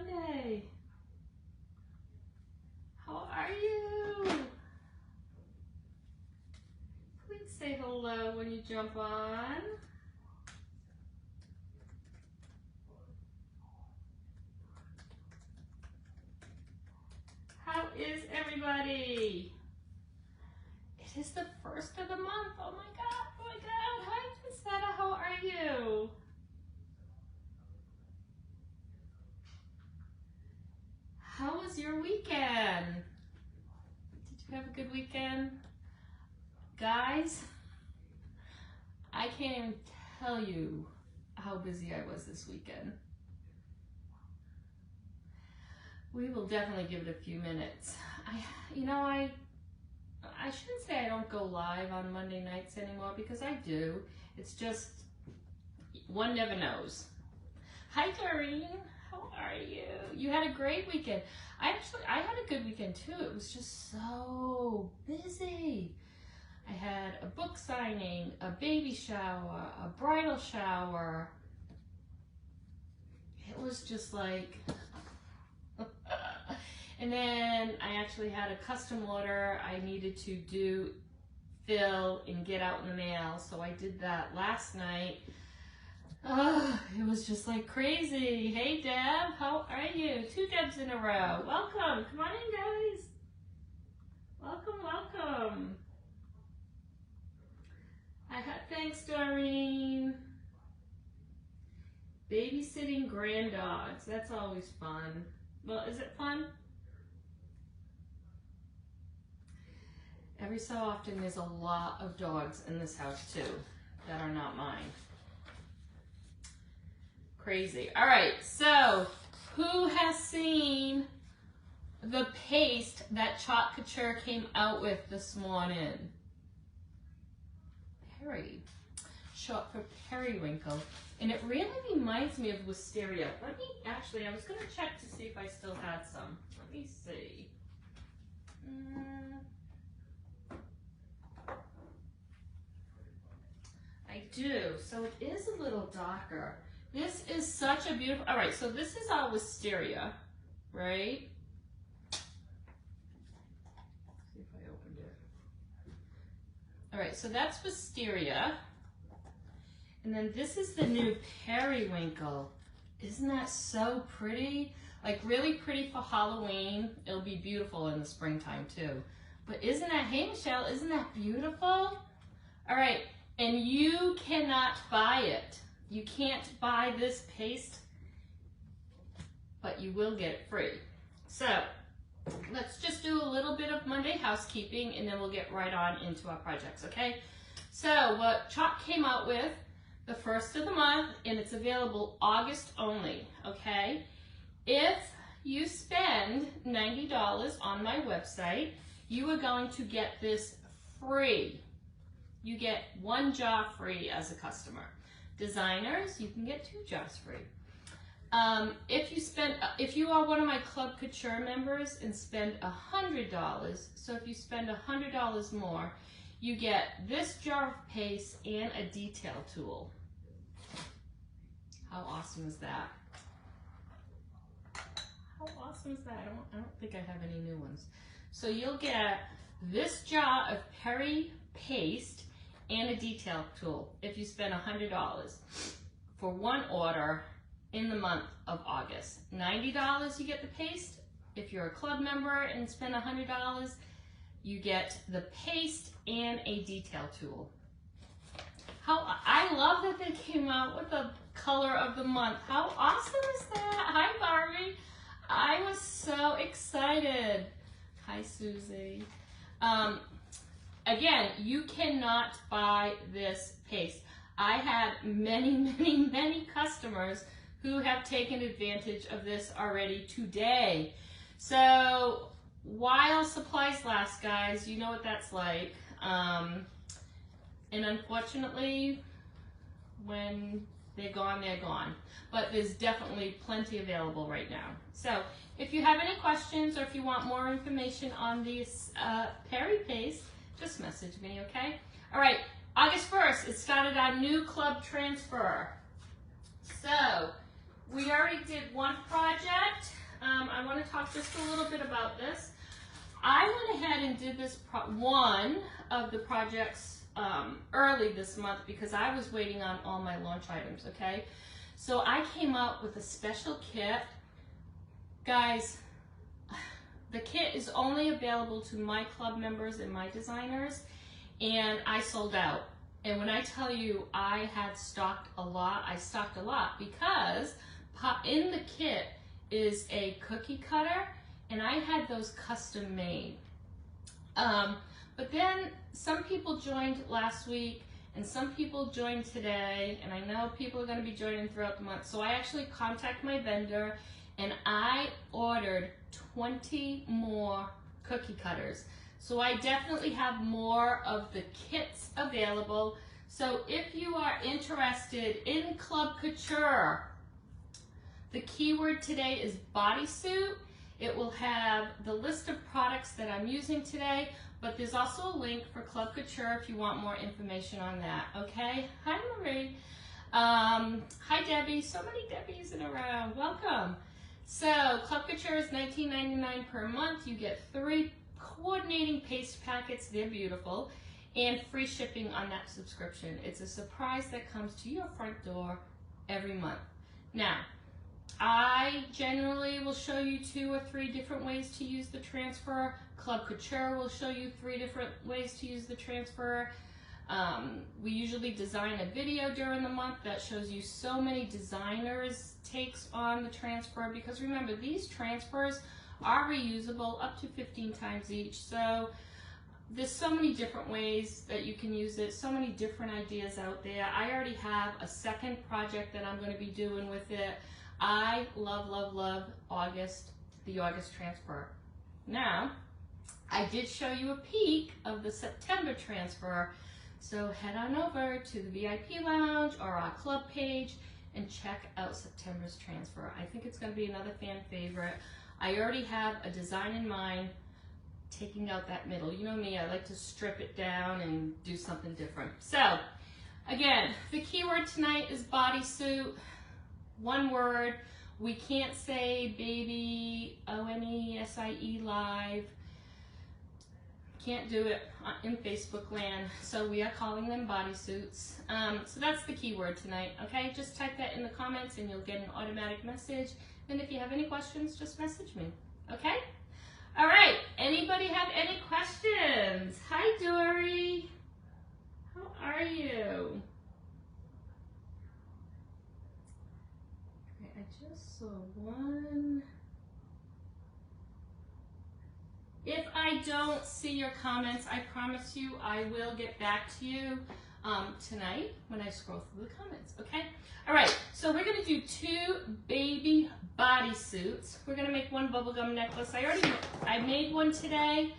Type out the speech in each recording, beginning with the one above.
Monday. How are you? Please say hello when you jump on. How is everybody? It is the first of the month. Oh my God, oh my God. Hi, Priscilla, how are you? How was your weekend? Did you have a good weekend? Guys, I can't even tell you how busy I was this weekend. We will definitely give it a few minutes. I shouldn't say I don't go live on Monday nights anymore, because I do. It's just, one never knows. Hi, Doreen. How are you? You had a great weekend. I had a good weekend too. It was just so busy. I had a book signing, a baby shower, a bridal shower. It was just like, and then I actually had a custom order I needed to fill and get out in the mail. So I did that last night. It was just like crazy. Hey Deb, how are you? 2 Debs in a row. Welcome. Come on in, guys. Welcome, welcome. Thanks, Doreen. Babysitting grand dogs. That's always fun. Well, is it fun? Every so often there's a lot of dogs in this house too that are not mine. Crazy. All right, so who has seen the paste that Chalk Couture came out with this morning? Perry, short for periwinkle. And it really reminds me of Wisteria. I was going to check to see if I still had some. Let me see. I do. So it is a little darker. This is such a beautiful, all right, so this is all Wisteria, right? See if I opened it. All right, so that's Wisteria. And then this is the new periwinkle. Isn't that so pretty? Like really pretty for Halloween. It'll be beautiful in the springtime too. But isn't that, hey Michelle, isn't that beautiful? All right, and you cannot buy it. You can't buy this paste, but you will get it free. So let's just do a little bit of Monday housekeeping and then we'll get right on into our projects, okay? So what Chalk came out with the first of the month, and it's available August only, okay? If you spend $90 on my website, you are going to get this free. You get 1 jar free as a customer. Designers, you can get 2 jars free. If you are one of my Club Couture members and spend $100, so if you spend $100 more, you get this jar of paste and a detail tool. How awesome is that? How awesome is that? I don't think I have any new ones. So you'll get this jar of Peri paste and a detail tool if you spend $100 for 1 order in the month of August. $90 you get the paste. If you're a club member and spend $100, you get the paste and a detail tool. I love that they came out with the color of the month. How awesome is that? Hi Barbie. I was so excited. Hi Susie. Again, you cannot buy this paste. I had many customers who have taken advantage of this already today. So while supplies last, guys, you know what that's like. And unfortunately, when they're gone, they're gone. But there's definitely plenty available right now. So if you have any questions or if you want more information on this Peri paste, just message me, okay? All right, August 1st, it started our new club transfer. So we already did one project. I want to talk just a little bit about this. I went ahead and did this one of the projects early this month because I was waiting on all my launch items, okay? So I came up with a special kit. Guys, the kit is only available to my club members and my designers, and I sold out. And when I tell you I had stocked a lot, I stocked a lot because in the kit is a cookie cutter, and I had those custom made. But then some people joined last week and some people joined today, and I know people are going to be joining throughout the month. So I actually contacted my vendor and I ordered 20 more cookie cutters. So I definitely have more of the kits available. So if you are interested in Club Couture, the keyword today is bodysuit. It will have the list of products that I'm using today, but there's also a link for Club Couture if you want more information on that, okay? Hi, Marie. Hi, Debbie. So many Debbies in a row. Welcome. So Club Couture is $19.99 per month. You get 3 coordinating paste packets. They're beautiful. And free shipping on that subscription. It's a surprise that comes to your front door every month. Now, I generally will show you 2 or 3 different ways to use the transfer. Club Couture will show you 3 different ways to use the transfer. We usually design a video during the month that shows you so many designers' takes on the transfer, because remember, these transfers are reusable up to 15 times each. So there's so many different ways that you can use it, so many different ideas out there. I already have a second project that I'm going to be doing with it. I love, love, love the August transfer. Now, I did show you a peek of the September transfer, so head on over to the VIP lounge or our club page and check out September's transfer. I think it's going to be another fan favorite. I already have a design in mind, taking out that middle. You know me, I like to strip it down and do something different. So, again, the keyword tonight is bodysuit. One word. We can't say baby, ONESIE live. Can't do it in Facebook land, so we are calling them bodysuits. So that's the keyword tonight, okay? Just type that in the comments and you'll get an automatic message. And if you have any questions, just message me, okay? All right, anybody have any questions? Hi, Dory. How are you? Okay, I just saw one. If I don't see your comments, I promise you I will get back to you tonight when I scroll through the comments, okay? All right, so we're gonna do 2 baby bodysuits. We're gonna make 1 bubblegum necklace. I made one today,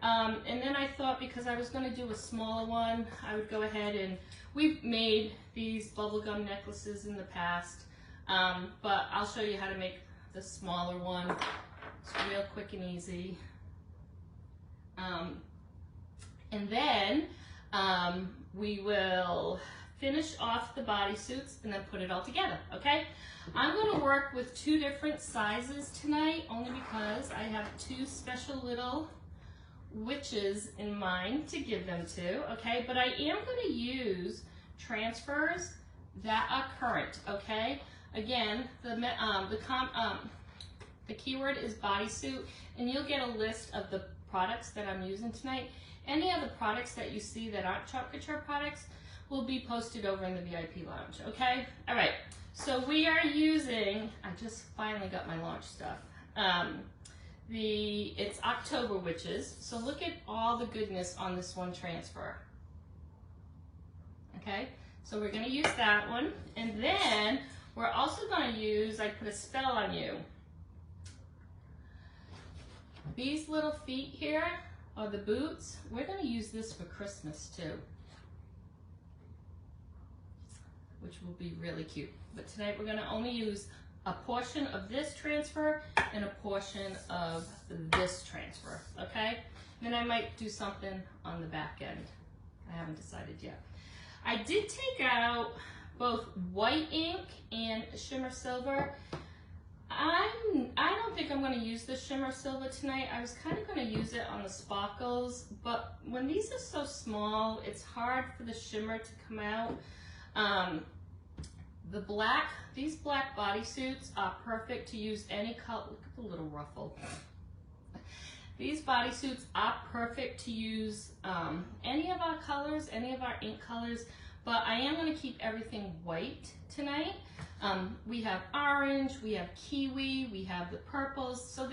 and then I thought because I was gonna do a smaller one, I would go ahead and, we've made these bubblegum necklaces in the past, but I'll show you how to make the smaller one. It's real quick and easy. And then we will finish off the bodysuits and then put it all together, okay? I'm going to work with 2 different sizes tonight, only because I have 2 special little witches in mind to give them to, okay? But I am going to use transfers that are current, okay? Again, the keyword is bodysuit, and you'll get a list of the products that I'm using tonight. Any of the products that you see that aren't Club Couture products will be posted over in the VIP lounge, okay? All right, so we are using, I just finally got my launch stuff. It's October Witches, so look at all the goodness on this one transfer. Okay, so we're gonna use that one, and then we're also gonna use, I put a spell on you. These little feet here are the boots. We're going to use this for Christmas too, which will be really cute. But tonight we're going to only use a portion of this transfer and a portion of this transfer, okay? Then I might do something on the back end. I haven't decided yet. I did take out both white ink and shimmer silver. I don't think I'm going to use the shimmer silver tonight. I was kind of going to use it on the sparkles, but when these are so small, it's hard for the shimmer to come out. These black bodysuits are perfect to use any color. Look at the little ruffle. These bodysuits are perfect to use any of our colors, any of our ink colors, but I am going to keep everything white tonight. We have orange, we have kiwi, we have the purples. So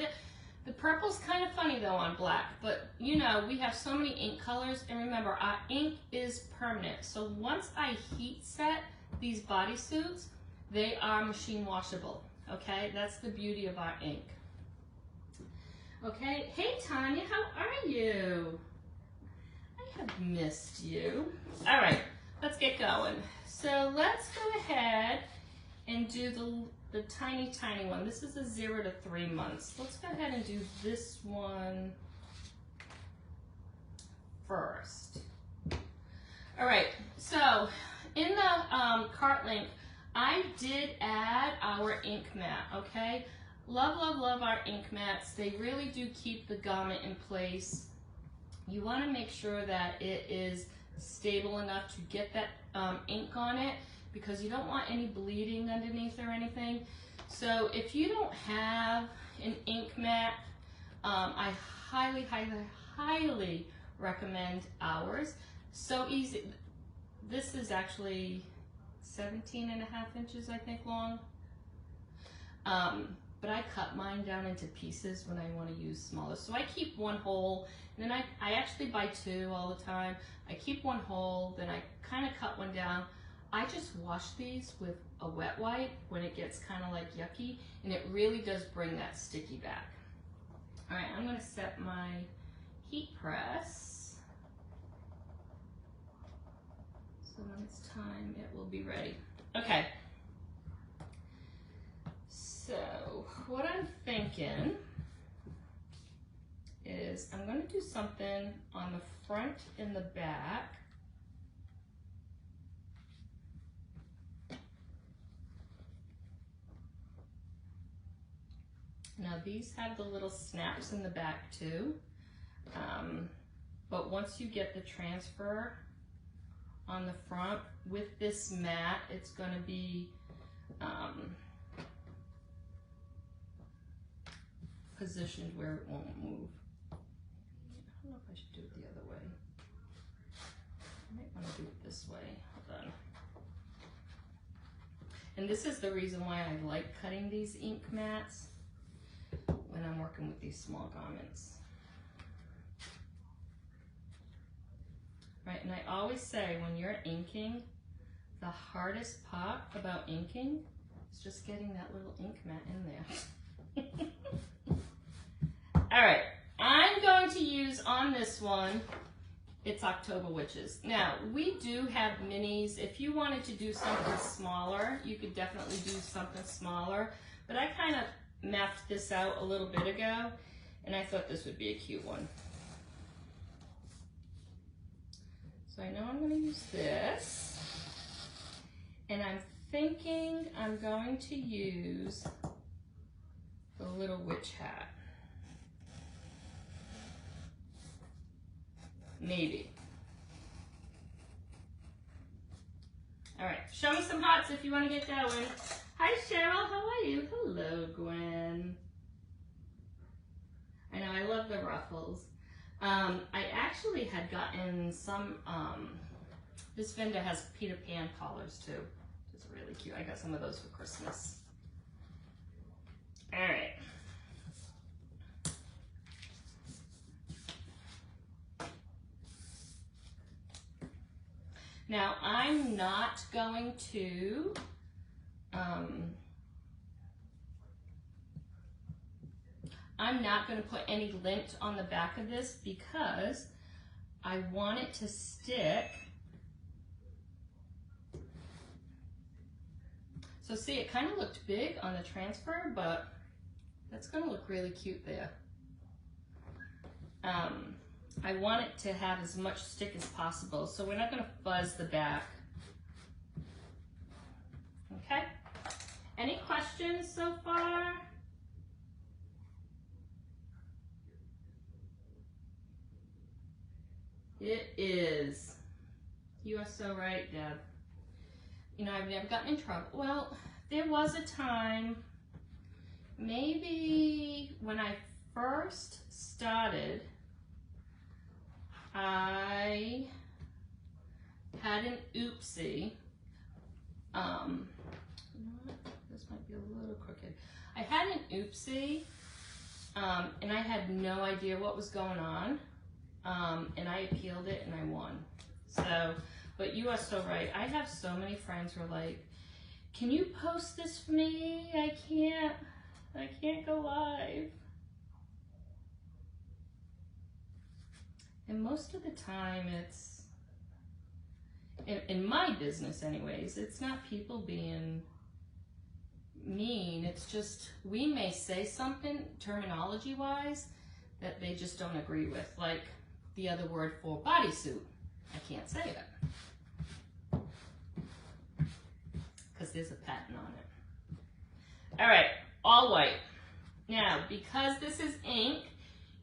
the purple's kind of funny though on black, but you know, we have so many ink colors, and remember, our ink is permanent. So once I heat set these bodysuits, they are machine washable, okay? That's the beauty of our ink. Okay, hey Tanya, how are you? I have missed you. All right, let's get going. So let's go ahead and do the tiny, tiny one. This is a 0 to 3 months. Let's go ahead and do this one first. All right, so in the cart link, I did add our ink mat, okay? Love, love, love our ink mats. They really do keep the garment in place. You want to make sure that it is stable enough to get that ink on it, because you don't want any bleeding underneath or anything. So if you don't have an ink mat, I highly, highly, highly recommend ours. So easy. This is actually 17.5 inches, I think, long. But I cut mine down into pieces when I want to use smaller. So I keep one whole, and then I actually buy 2 all the time. I keep one whole, then I kind of cut one down. I just wash these with a wet wipe when it gets kind of like yucky, and it really does bring that sticky back. All right, I'm going to set my heat press. So when it's time, it will be ready. Okay. So what I'm thinking is I'm going to do something on the front and the back. Now these have the little snaps in the back too, but once you get the transfer on the front with this mat, it's going to be positioned where it won't move. I don't know if I should do it the other way. I might want to do it this way. Hold on. And this is the reason why I like cutting these ink mats when I'm working with these small garments. Right, and I always say when you're inking, the hardest part about inking is just getting that little ink mat in there. All right, I'm going to use on this one, it's October Witches. Now, we do have minis. If you wanted to do something smaller, you could definitely do something smaller, but I kind of mapped this out a little bit ago, and I thought this would be a cute one. So I know I'm going to use this, and I'm thinking I'm going to use the little witch hat. Maybe. All right, show me some hearts if you want to get going. Hi Cheryl, how are you? Hello Gwen. I know, I love the ruffles. I actually had gotten some, this vendor has Peter Pan collars too. It's really cute. I got some of those for Christmas. All right. Now, I'm not going to put any lint on the back of this because I want it to stick. So see, it kind of looked big on the transfer, but that's going to look really cute there. I want it to have as much stick as possible, so we're not going to fuzz the back. questions so far? It is. You are so right, Deb. You know, I've never gotten in trouble. Well, there was a time, maybe when I first started, I had an oopsie. You know what? This might be a little crooked. I had an oopsie, and I had no idea what was going on, and I appealed it and I won. So, but you are so right. I have so many friends who are like, can you post this for me? I can't go live. And most of the time it's, in my business anyways, it's not people being mean. It's just, we may say something terminology wise that they just don't agree with. Like the other word for bodysuit. I can't say it because there's a patent on it. All right, all white. Now, because this is ink,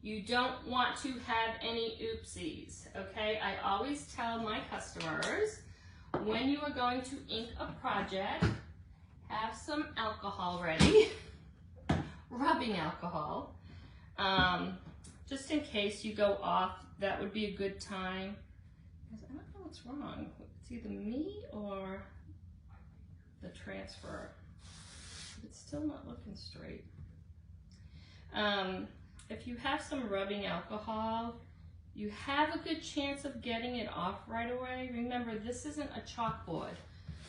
you don't want to have any oopsies, okay? I always tell my customers, when you are going to ink a project, have some alcohol ready, rubbing alcohol, just in case you go off. That would be a good time. I don't know what's wrong. It's either me or the transfer. It's still not looking straight. If you have some rubbing alcohol, you have a good chance of getting it off right away. Remember, this isn't a chalkboard,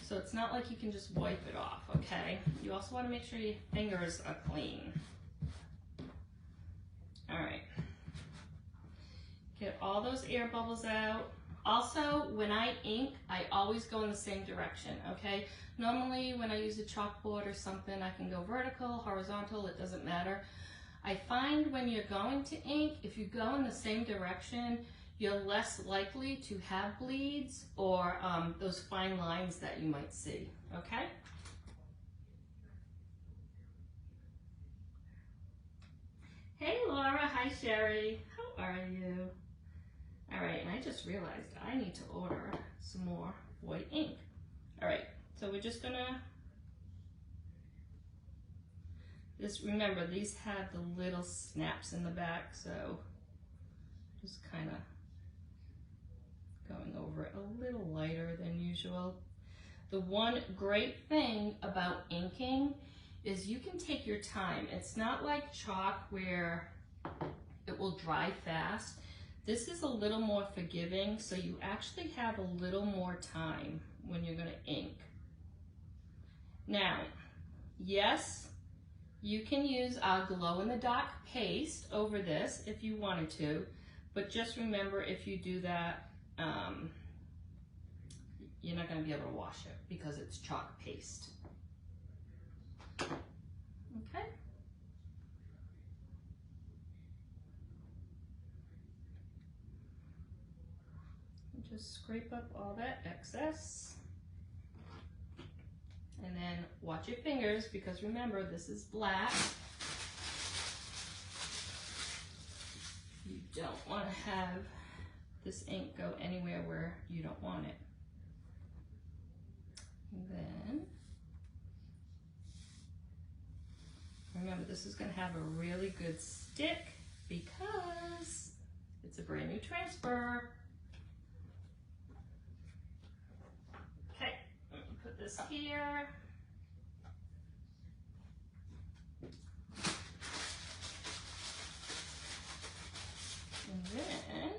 so it's not like you can just wipe it off, okay? You also want to make sure your fingers are clean. All right. Get all those air bubbles out. Also, when I ink, I always go in the same direction, okay? Normally, when I use a chalkboard or something, I can go vertical, horizontal, it doesn't matter. I find when you're going to ink, if you go in the same direction, you're less likely to have bleeds or those fine lines that you might see, okay? Hey Laura, hi Sherry, how are you? All right, and I just realized I need to order some more white ink. All right, so we're just gonna, remember these have the little snaps in the back, so just kind of going over it a little lighter than usual. The one great thing about inking is you can take your time. It's not like chalk where it will dry fast. This is a little more forgiving, so you actually have a little more time when you're going to ink. Now, yes, you can use our glow-in-the-dark paste over this if you wanted to, but just remember, if you do that, you're not going to be able to wash it because it's chalk paste. Okay. Just scrape up all that excess. And then watch your fingers, because remember, this is black. You don't want to have this ink go anywhere where you don't want it. And then, remember, this is going to have a really good stick because it's a brand new transfer. Okay, let me put this here. And then,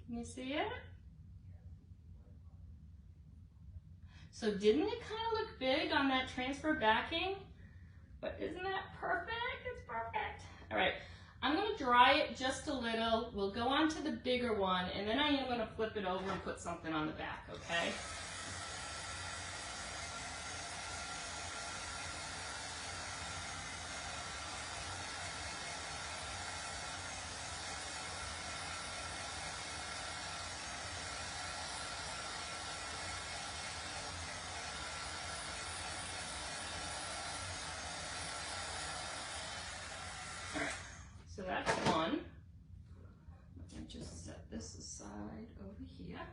can you see it? So didn't it kind of look big on that transfer backing? But isn't that perfect? It's perfect. All right, I'm gonna dry it just a little. We'll go on to the bigger one, and then I am gonna flip it over and put something on the back, okay? here.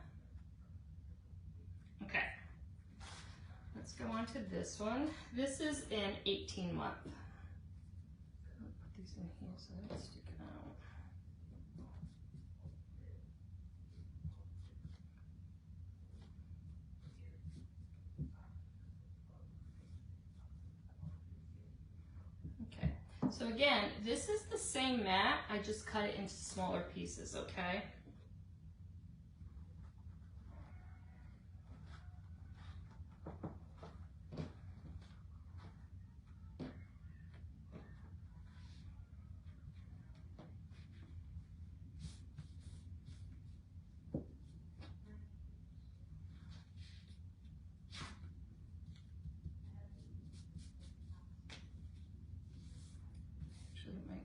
Okay, let's go on to this one. This is an 18-month. I'll put these in here so they don't stick out. Okay, so again, this is the same mat, I just cut it into smaller pieces, okay?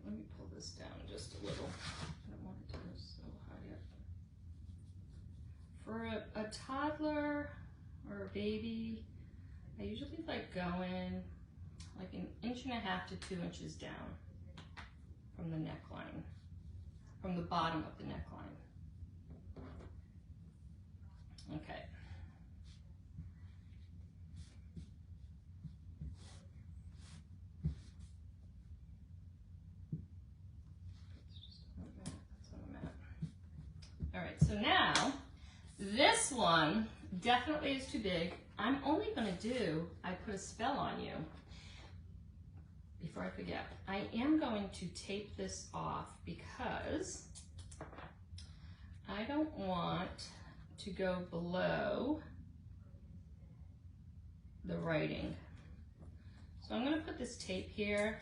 Let me pull this down just a little. I don't want it to go so high up. For a toddler or a baby, I usually like going like 1.5 to 2 inches down from the neckline, from the bottom of the neckline. Okay. All right, so now this one definitely is too big. I'm only gonna do, I put a spell on you. Before I forget, I am going to tape this off because I don't want to go below the writing. So I'm gonna put this tape here,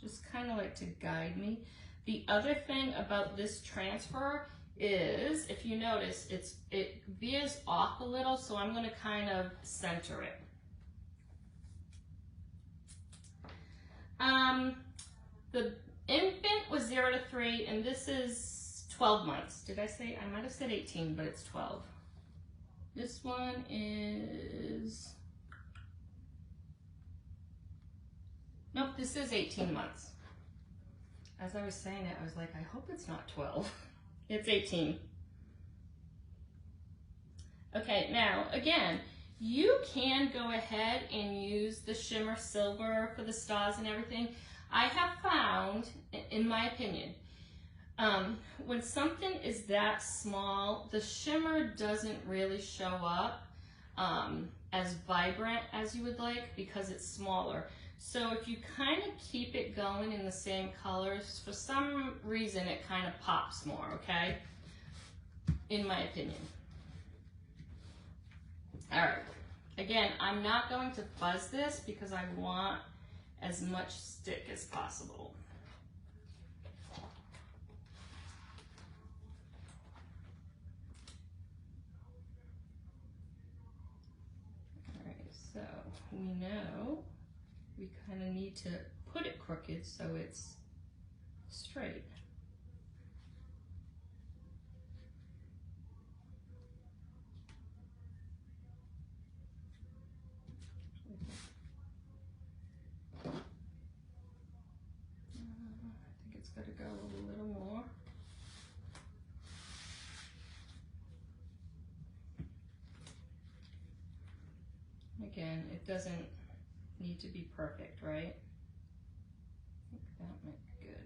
just kind of like to guide me. The other thing about this transfer is, if you notice, it veers off a little, so I'm going to kind of center it. The infant was 0 to 3, and this is 12 months. Did I say? I might have said 18, but it's 12. This one is, nope, this is 18 months. As I was saying it, I was like, I hope it's not 12. It's 18. Okay, now again, you can go ahead and use the shimmer silver for the stars and everything. I have found, in my opinion, when something is that small, the shimmer doesn't really show up as vibrant as you would like because it's smaller. So if you kind of keep it going in the same colors, for some reason it kind of pops more, okay? In my opinion. All right. Again, I'm not going to fuzz this because I want as much stick as possible. All right, so we know we kind of need to put it crooked so it's straight. I think it's got to go a little more. Again, it doesn't need to be perfect, right? I think that might be good.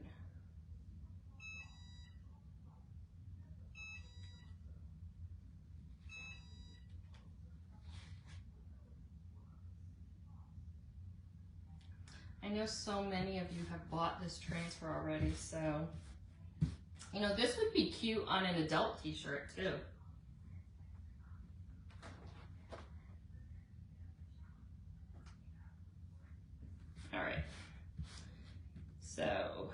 I know so many of you have bought this transfer already, so, you know, this would be cute on an adult t-shirt too. All right, so,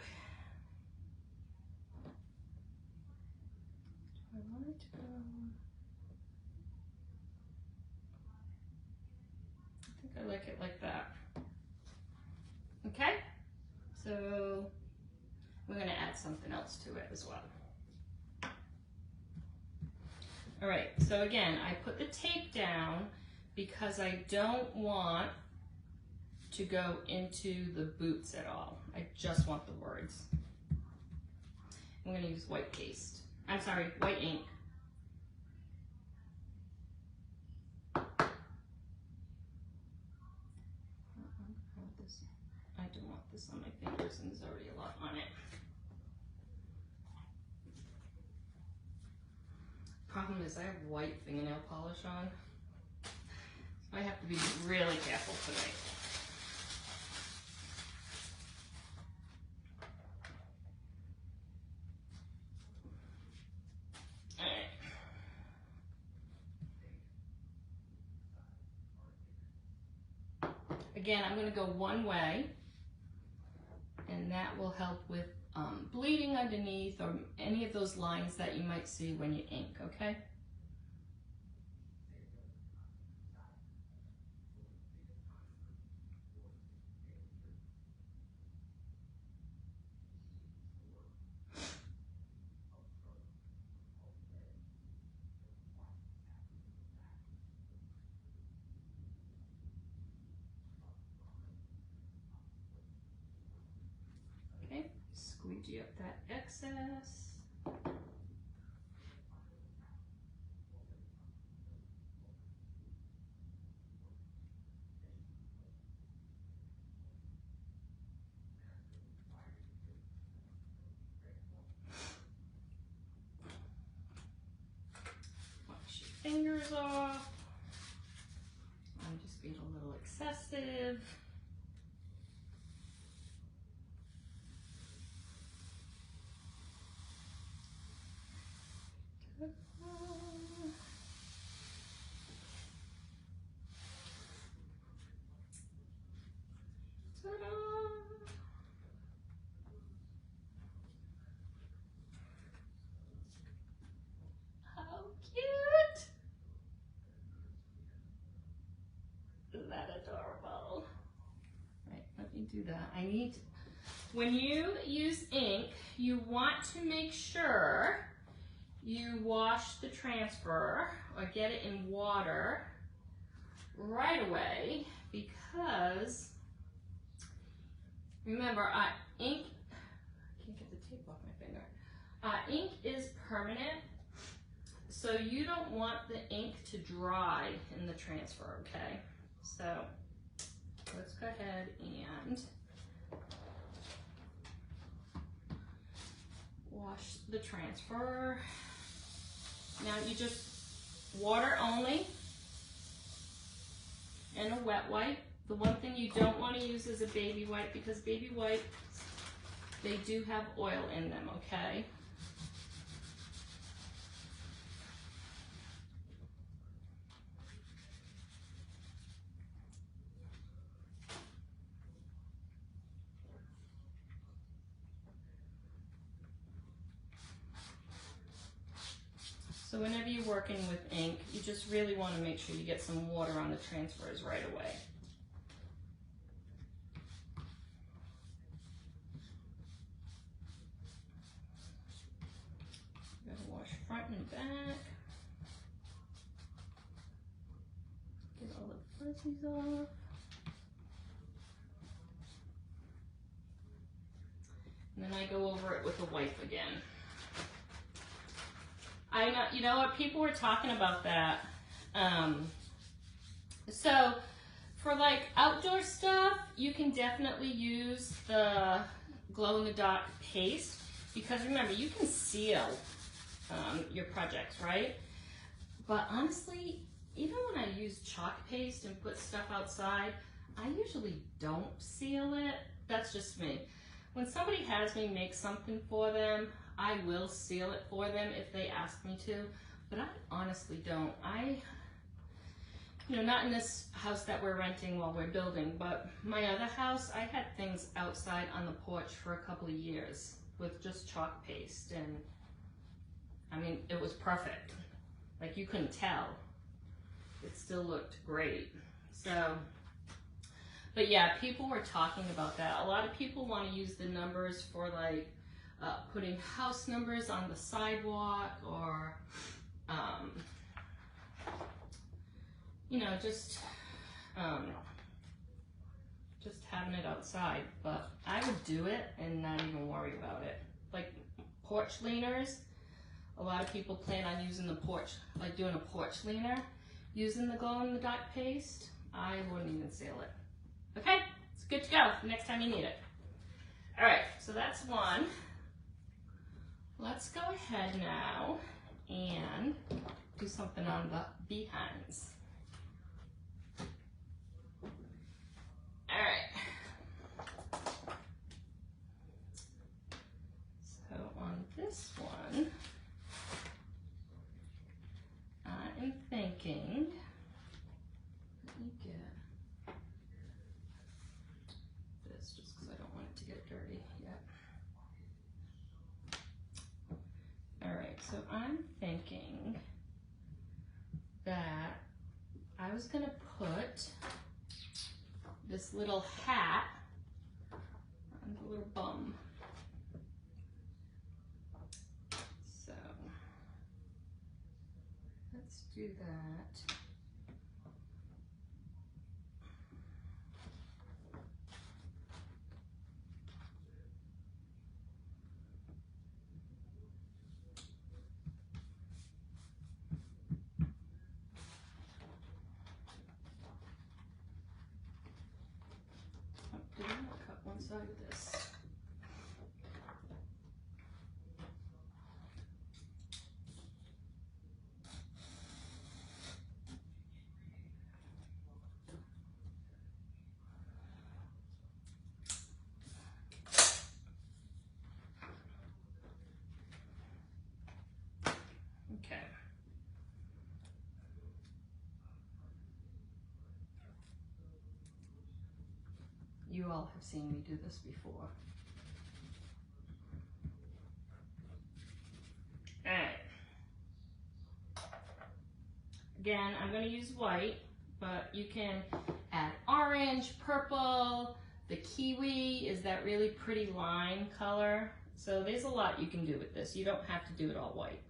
do I want it to go? I think I like it like that. Okay, so we're going to add something else to it as well. All right, so again, I put the tape down because I don't want to go into the boots at all. I just want the words. I'm going to use white paste. I'm sorry, white ink. this on my fingers and there's already a lot on it. Problem is I have white fingernail polish on, so I have to be really careful tonight. Again, I'm going to go one way, and that will help with bleeding underneath or any of those lines that you might see when you ink, okay? Squeegee up that excess. Wash your fingers off. I'm just being a little excessive. Adorable. Right, let me do that. When you use ink, you want to make sure you wash the transfer or get it in water right away, because remember, ink, I can't get the tape off my finger. Ink is permanent, so you don't want the ink to dry in the transfer, okay? So let's go ahead and wash the transfer. Now you just water only and a wet wipe. The one thing you don't want to use is a baby wipe, because baby wipes, they do have oil in them, okay? So whenever you're working with ink, you just really want to make sure you get some water on the transfers right away. You gotta wash front and back. Get all the fuzzies off. And then I go over it with a wipe again. I know, you know what, people were talking about that. So for like outdoor stuff, you can definitely use the glow-in-the-dark paste, because remember, you can seal your projects, right? But honestly, even when I use chalk paste and put stuff outside, I usually don't seal it. That's just me. When somebody has me make something for them, I will seal it for them if they ask me to, but I honestly don't. Not in this house that we're renting while we're building, but my other house, I had things outside on the porch for a couple of years with just chalk paste, and I mean, it was perfect. Like, you couldn't tell. It still looked great. So, but yeah, people were talking about that. A lot of people want to use the numbers for like putting house numbers on the sidewalk, or just having it outside. But I would do it and not even worry about it. Like porch leaners, a lot of people plan on using the porch, like doing a porch leaner, using the glow-in-the-dark paste. I wouldn't even seal it. Okay, it's good to go next time you need it. All right, so that's one. Let's go ahead now and do something on the behinds. All right. So on this one, I am thinking, let me get this just because I don't want it to get dirty yet. All right, so I'm thinking that I was gonna put this little hat on the little bum. So let's do that. Did I not cut one side of this? Okay. You all have seen me do this before. All right. Again, I'm going to use white, but you can add orange, purple, the kiwi is that really pretty lime color. So there's a lot you can do with this. You don't have to do it all white.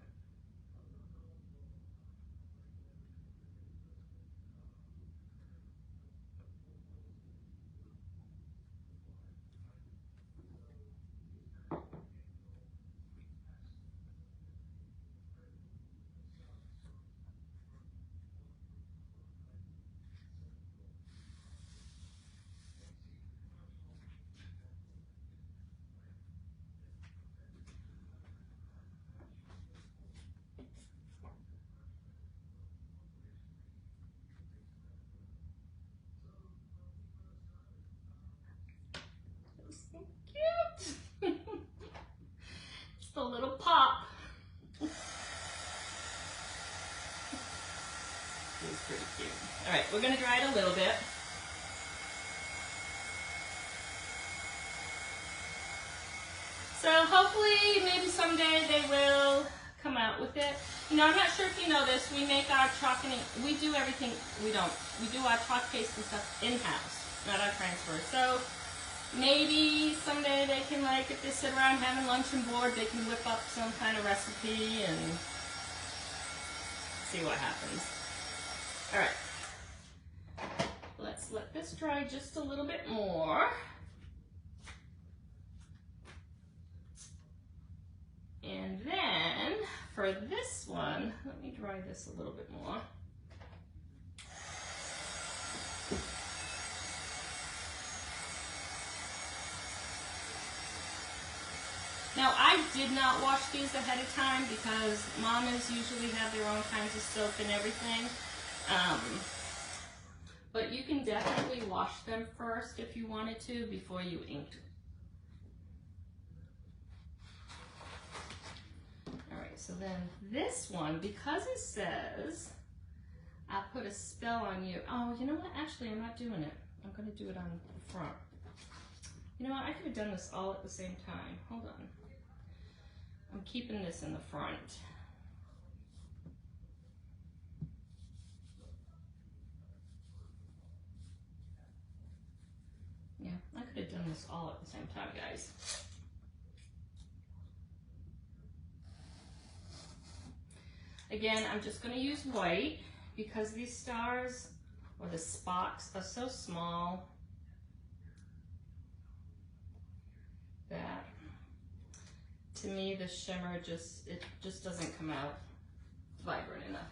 Just a little pop. It's pretty cute. All right, we're gonna dry it a little bit. So hopefully, maybe someday they will come out with it. You know, I'm not sure if you know this, we make our chalk and ink, we do everything, we do our chalk paste and stuff in-house, not our transfer. So maybe someday they can, like, if they sit around having luncheon board, they can whip up some kind of recipe and see what happens. All right, let's let this dry just a little bit more. And then for this one, let me dry this a little bit more. Now, I did not wash these ahead of time because mamas usually have their own kinds of soap and everything. But you can definitely wash them first if you wanted to before you inked. All right, so then this one, because it says, I'll put a spell on you. Oh, you know what? Actually, I'm not doing it. I'm going to do it on the front. You know what? I could have done this all at the same time. Hold on. I'm keeping this in the front. Yeah, I could have done this all at the same time, guys. Again, I'm just going to use white because these stars or the spots are so small that to me the shimmer just doesn't come out vibrant enough.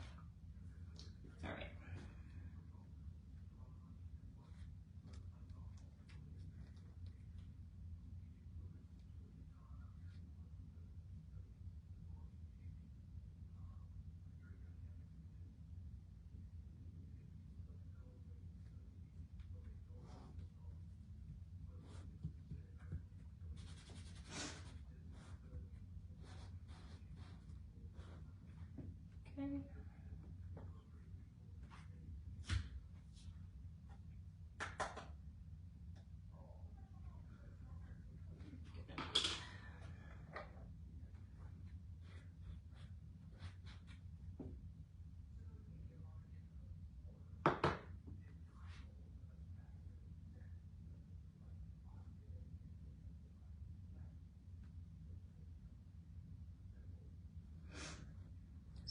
All right.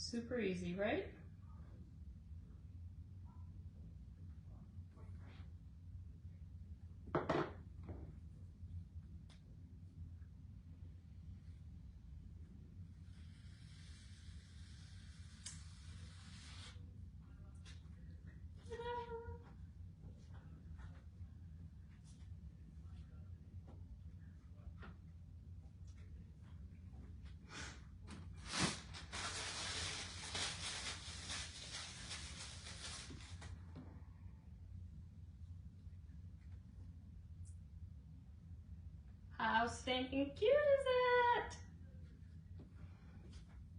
Super easy, right? How stinking cute is it?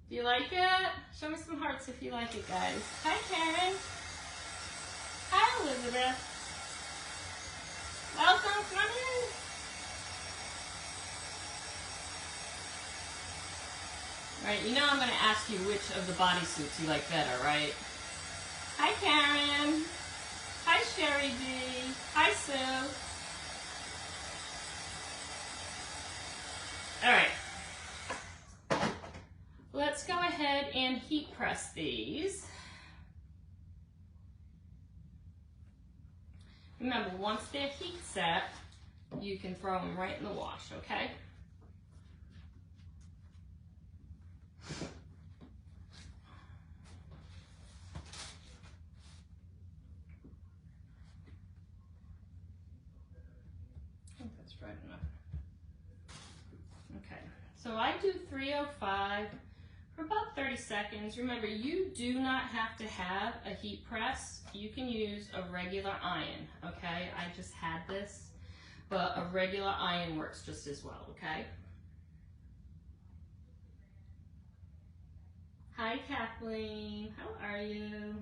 Do you like it? Show me some hearts if you like it, guys. Hi, Karen. Hi, Elizabeth. Welcome, come on in. All right, you know I'm going to ask you which of the bodysuits you like better, right? Hi, Karen. Hi, Sherry D. Hi, Sue. All right. Let's go ahead and heat press these. Remember, once they're heat set, you can throw them right in the wash, okay? I think that's right enough. Okay, so I do 305 for about 30 seconds. Remember, you do not have to have a heat press. You can use a regular iron, okay? I just had this, but a regular iron works just as well, okay? Hi, Kathleen. How are you?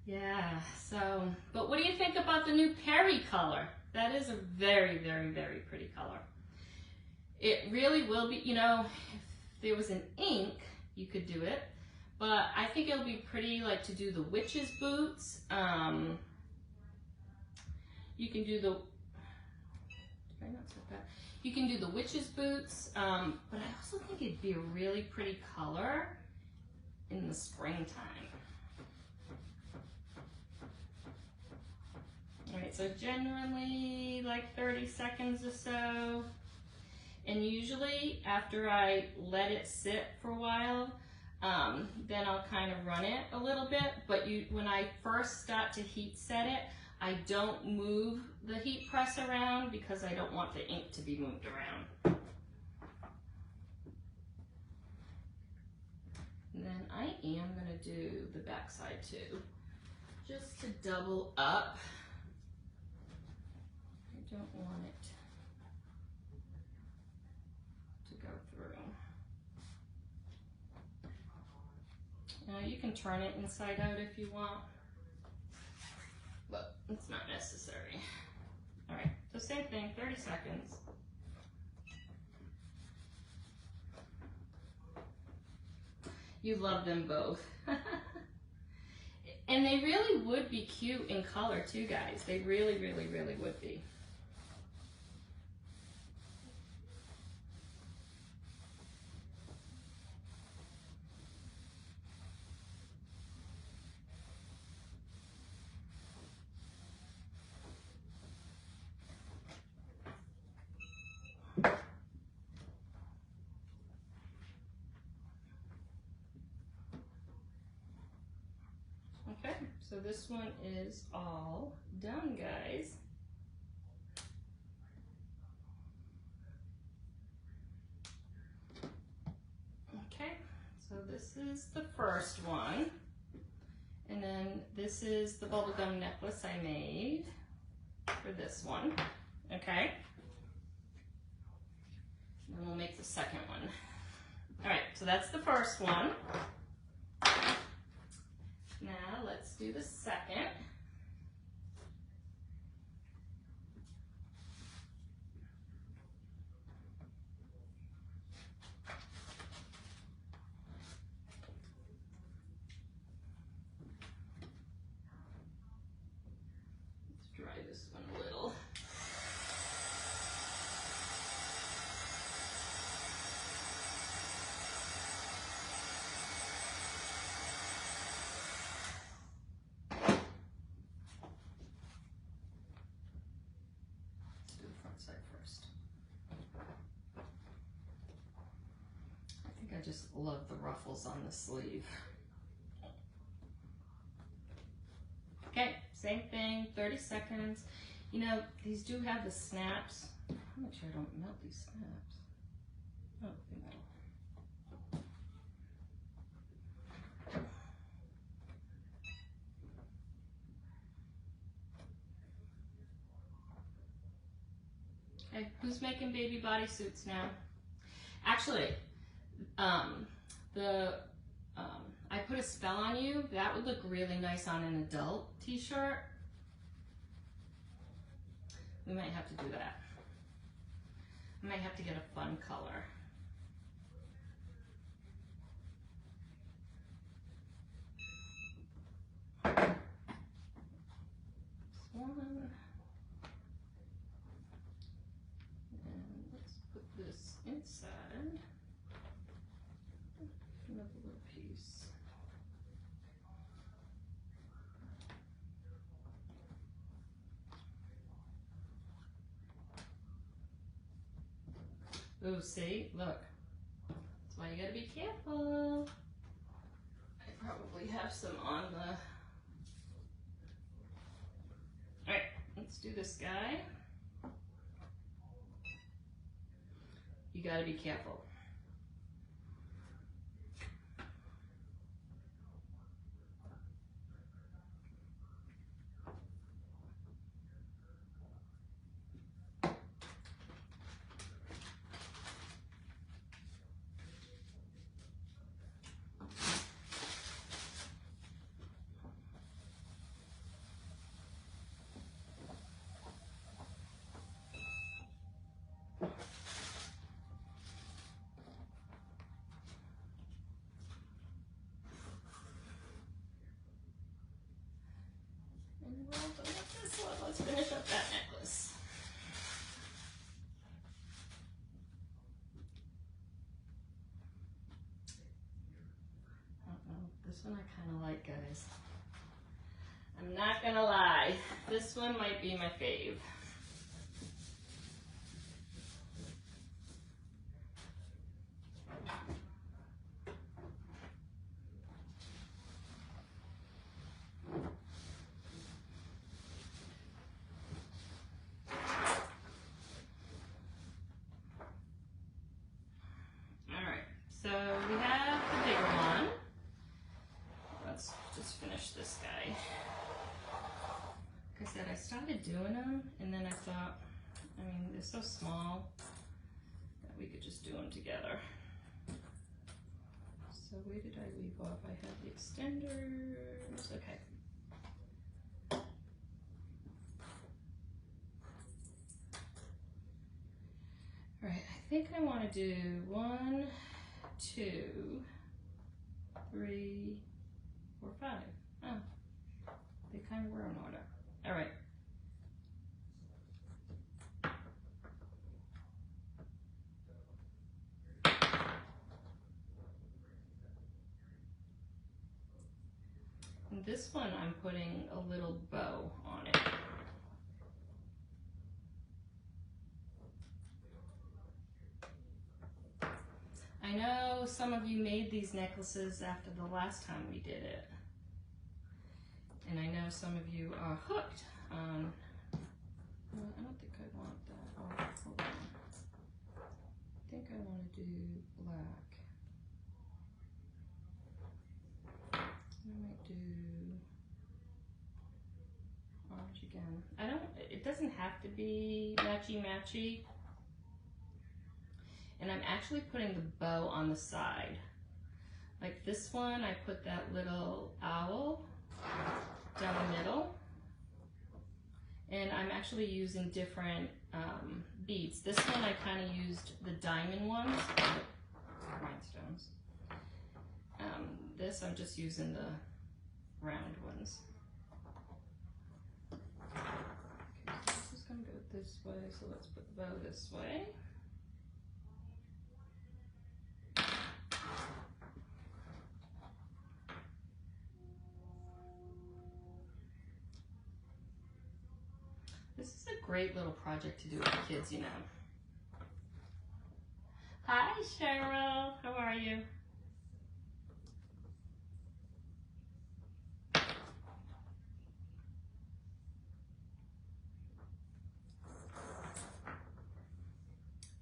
Yeah, so, but what do you think about the new Perry color? That is a very, very, very pretty color. It really will be, you know, if there was an ink, you could do it, but I think it'll be pretty like to do the witch's boots. You can do the, you can do the witch's boots, but I also think it'd be a really pretty color in the springtime. All right, so generally like 30 seconds or so. And usually after I let it sit for a while, then I'll kind of run it a little bit. But when I first start to heat set it, I don't move the heat press around because I don't want the ink to be moved around. And then I am going to do the back side too, just to double up. I don't want it to go through. Now you can turn it inside out if you want, but it's not necessary. All right, so same thing, 30 seconds. You love them both. And they really would be cute in color too, guys. They really, really, really would be. Okay, so this one is all done, guys. Okay, so this is the first one. And then this is the bubblegum necklace I made for this one, okay? And then we'll make the second one. All right, so that's the first one. Now let's do the second. Let's dry this one a little. just love the ruffles on the sleeve. Okay, same thing, 30 seconds. You know, these do have the snaps. I'll make sure I don't melt these snaps. Oh, they metal. Okay, who's making baby bodysuits now? Actually, I put a spell on you. That would look really nice on an adult t-shirt. We might have to do that. I might have to get a fun color. This one. And let's put this inside. Another little piece. Oh, see, look. That's why you gotta be careful. I probably have some on the... All right, let's do this guy. You gotta be careful. And we're all done with this one. Let's finish up that necklace. I don't know. This one I kind of like, guys. I'm not gonna lie. This one might be my fave. So we have the bigger one. Let's just finish this guy. Like I said, I started doing them and then I thought, I mean, they're so small that we could just do them together. So where did I leave off? I had the extenders, okay. All right, I think I want to do 1, 2, 3, 4, 5. Oh, they kind of were in order. All right. And this one, I'm putting a little bow on it. I know some of you made these necklaces after the last time we did it. And I know some of you are hooked on, well, I don't think I want that. Oh, hold on. I think I want to do black. I might do orange again. It doesn't have to be matchy-matchy. And I'm actually putting the bow on the side. Like this one, I put that little owl down the middle. And I'm actually using different beads. This one, I kind of used the diamond ones, rhinestones. This, I'm just using the round ones. Okay, so this is gonna go this way, so let's put the bow this way. This is a great little project to do with the kids, you know. Hi, Cheryl. How are you?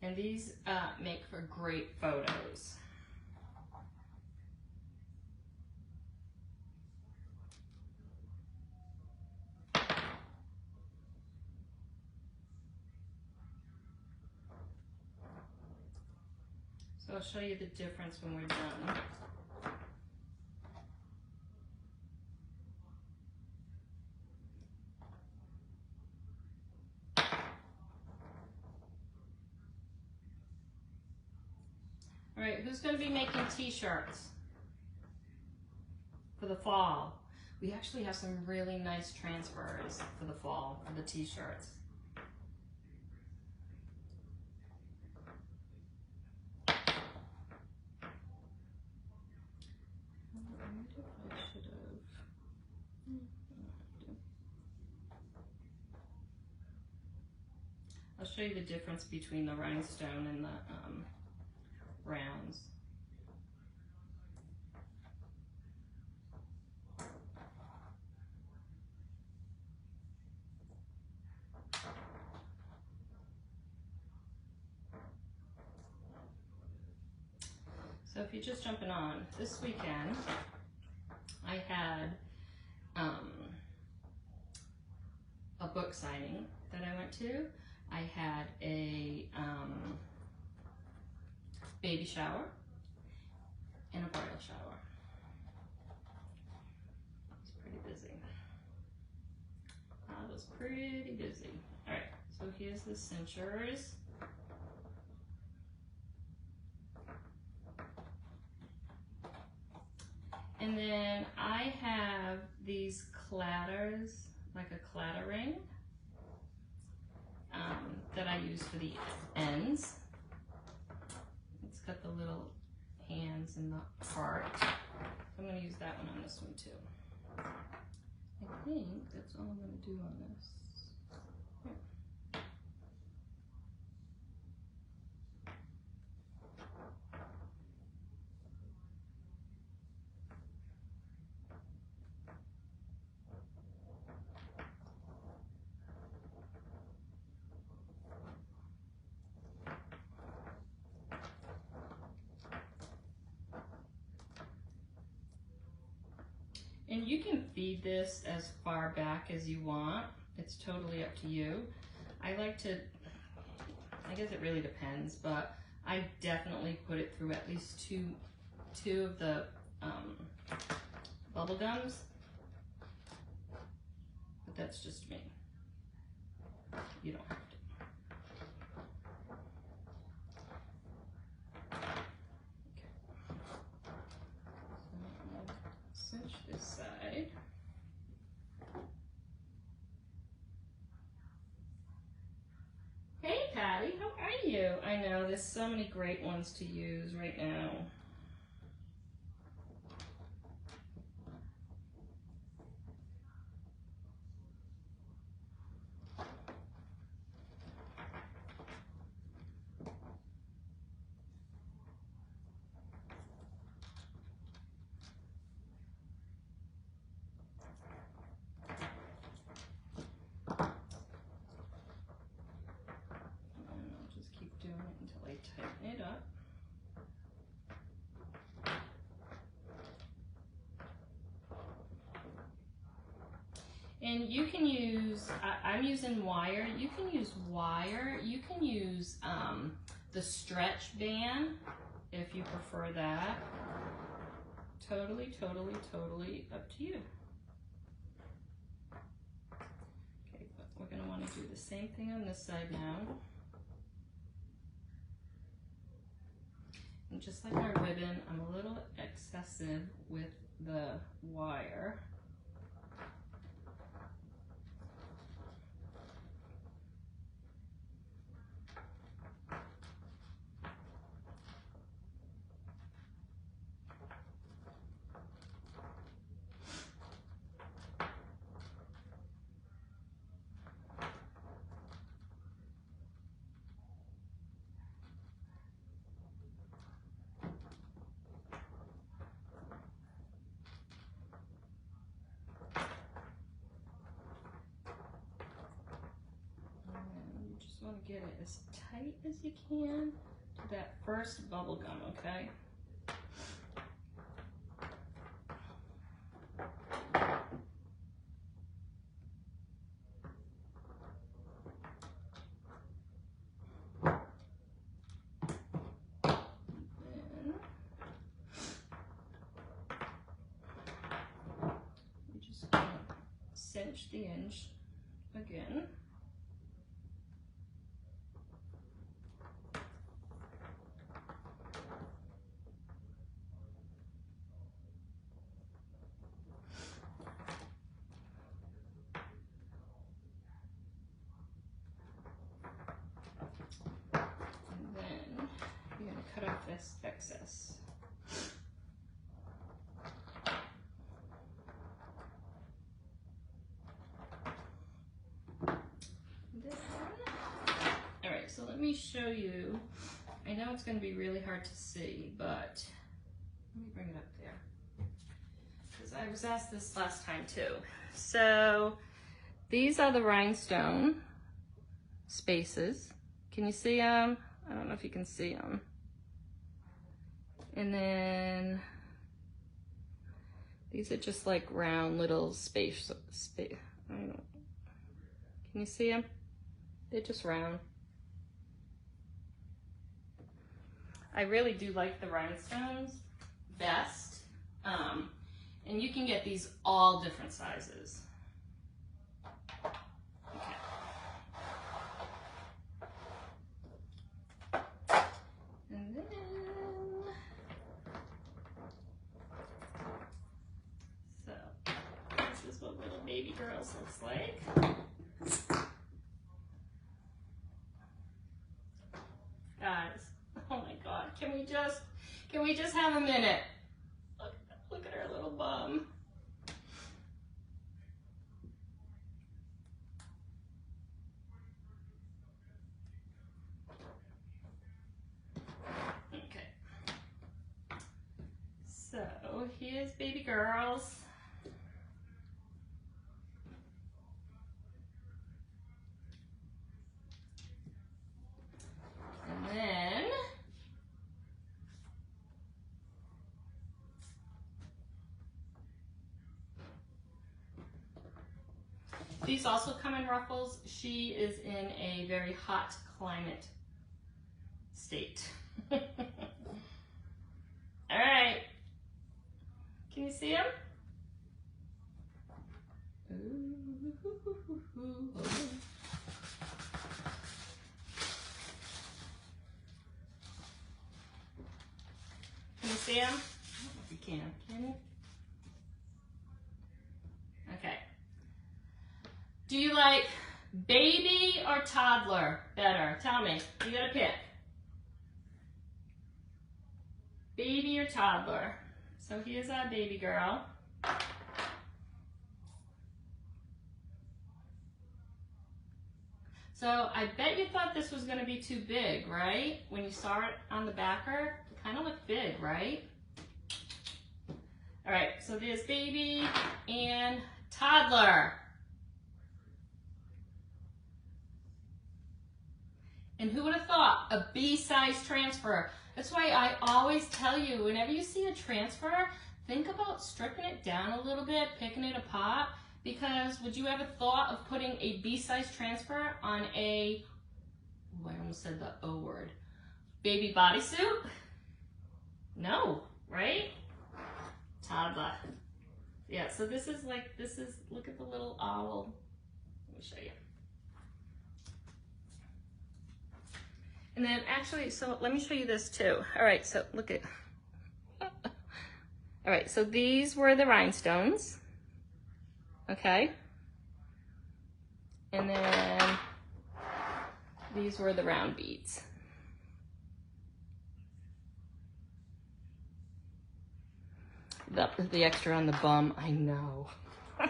And these make for great photos. So I'll show you the difference when we're done. All right, who's going to be making t-shirts for the fall? We actually have some really nice transfers for the fall for the t-shirts. I'll show you the difference between the rhinestone and the rounds. So if you're just jumping on, this weekend I had a book signing that I went to. I had a baby shower and a bridal shower. I was pretty busy. I was pretty busy. All right, so here's the cinchers. And then I have these cladders, like a clattering, that I use for the ends. It's got the little hands and the heart. So I'm going to use that one on this one too. I think that's all I'm going to do on this. And you can feed this as far back as you want. It's totally up to you. I like to, I guess it really depends, but I definitely put it through at least two of the bubble gums. But that's just me. You don't have to. Cinch this side. Hey Patty, how are you? I know there's so many great ones to use right now. Tighten it up. And you can use, I'm using wire. You can use wire. You can use the stretch band if you prefer that. Totally, totally, totally up to you. Okay, but we're going to want to do the same thing on this side now. And just like our ribbon, I'm a little excessive with the wire. want to get it as tight as you can to that first bubble gum, okay? Cinch the edge again. And then you're going to cut off this excess. So let me show you. I know it's going to be really hard to see, but let me bring it up there. Because I was asked this last time too. So these are the rhinestone spaces. Can you see them? I don't know if you can see them. And then these are just like round little space. I don't know. Can you see them? They're just round. I really do like the rhinestones best, and you can get these all different sizes. Okay. And then, so this is what little baby girls looks like. Guys. Oh my God, can we just have a minute? Look at her little bum. Okay. So here's baby girls. And then these also come in ruffles. She is in a very hot climate state. All right. Can you see them? Can you see them? I don't know if you can. Can you? Okay. Do you like baby or toddler better? Tell me. You gotta pick. Baby or toddler? So here's our baby girl. So I bet you thought this was gonna be too big, right? When you saw it on the backer, it kind of looked big, right? All right, so there's baby and toddler. And who would have thought a B-size transfer? That's why I always tell you, whenever you see a transfer, think about stripping it down a little bit, picking it apart, because would you ever thought of putting a B-size transfer on a, oh, I almost said the O word, baby bodysuit? No, right? Toddler. Yeah, so this is, look at the little owl. Let me show you. And then actually, so let me show you this too. All right, so look at, all right, so these were the rhinestones, okay? And then these were the round beads. The extra on the bum, I know. You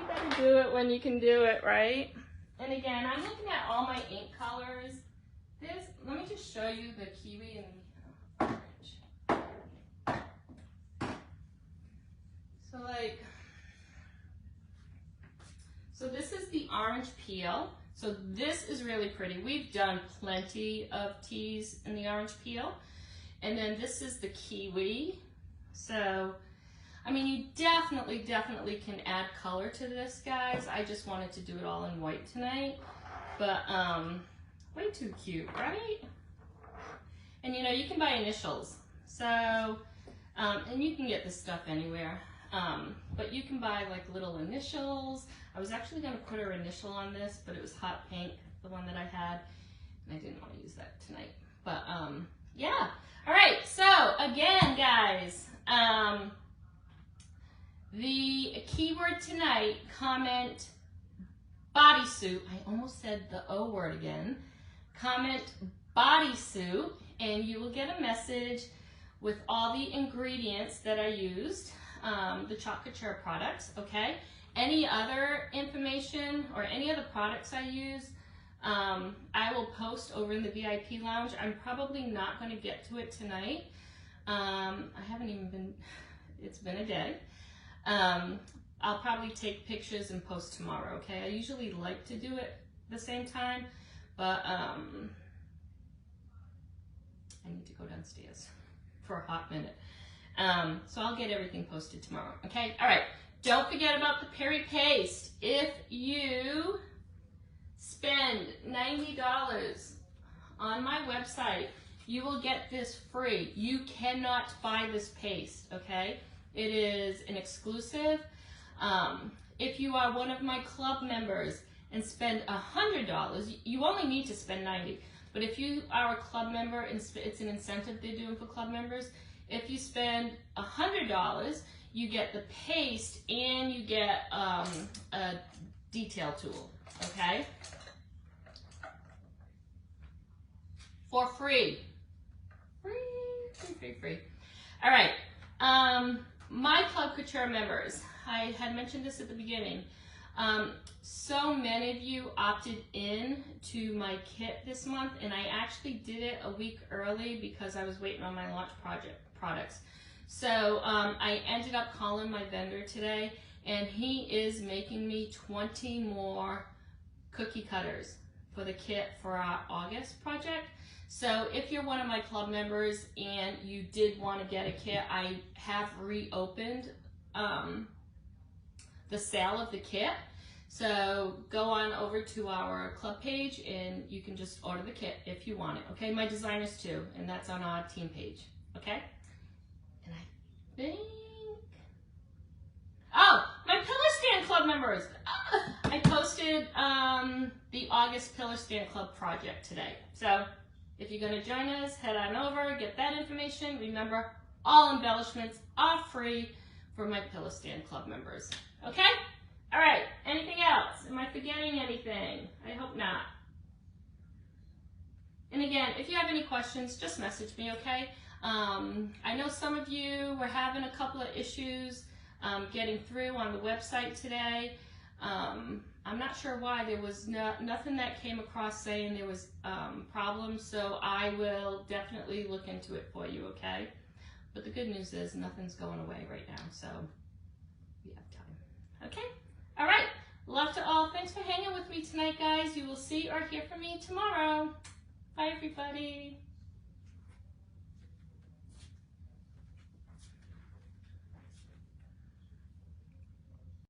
gotta do it when you can do it, right? And again, I'm looking at all my ink colors. Let me just show you the kiwi and orange. So this is the orange peel. So this is really pretty. We've done plenty of teas in the orange peel. And then this is the kiwi. So, I mean, you definitely can add color to this, guys. I just wanted to do it all in white tonight. But, way too cute, right? And you know, you can buy initials. So, and you can get this stuff anywhere. But you can buy like little initials. I was actually going to put her initial on this, but it was hot pink, the one that I had. And I didn't want to use that tonight. But, yeah. All right. So, again, guys, the keyword tonight, comment bodysuit. I almost said the O word again. Comment bodysuit, and you will get a message with all the ingredients that I used, the chocolate chair products, okay? Any other information or any other products I use, I will post over in the VIP lounge. I'm probably not going to get to it tonight. I haven't even been, it's been a day. I'll probably take pictures and post tomorrow, okay? I usually like to do it the same time, but I need to go downstairs for a hot minute. So I'll get everything posted tomorrow, okay? All right, don't forget about the Peri paste. If you spend $90 on my website, you will get this free. You cannot buy this paste, okay? It is an exclusive. If you are one of my club members and spend $100, you only need to spend $90. But if you are a club member, and it's an incentive they're doing for club members, if you spend $100, you get the paste and you get a detail tool, okay? For free. Free. All right. My Club Couture members, I had mentioned this at the beginning. So many of you opted in to my kit this month, and I actually did it a week early because I was waiting on my launch products. So I ended up calling my vendor today, and he is making me 20 more cookie cutters for the kit for our August project. So if you're one of my club members and you did want to get a kit, I have reopened the sale of the kit. So go on over to our club page and you can just order the kit if you want it, okay? My designers too, and that's on our team page, okay? And I think, oh, my pillar stand club members. I posted the August Pillar Stand Club project today. So if you're gonna join us, head on over, get that information. Remember, all embellishments are free for my Pillar Stand Club members, okay? All right, anything else? Am I forgetting anything? I hope not. And again, if you have any questions, just message me, okay? I know some of you were having a couple of issues getting through on the website today. I'm not sure why. There was nothing that came across saying there was problems, so I will definitely look into it for you, okay? But the good news is nothing's going away right now, so we have time, okay? All right, love to all. Thanks for hanging with me tonight, guys. You will see or hear from me tomorrow. Bye, everybody.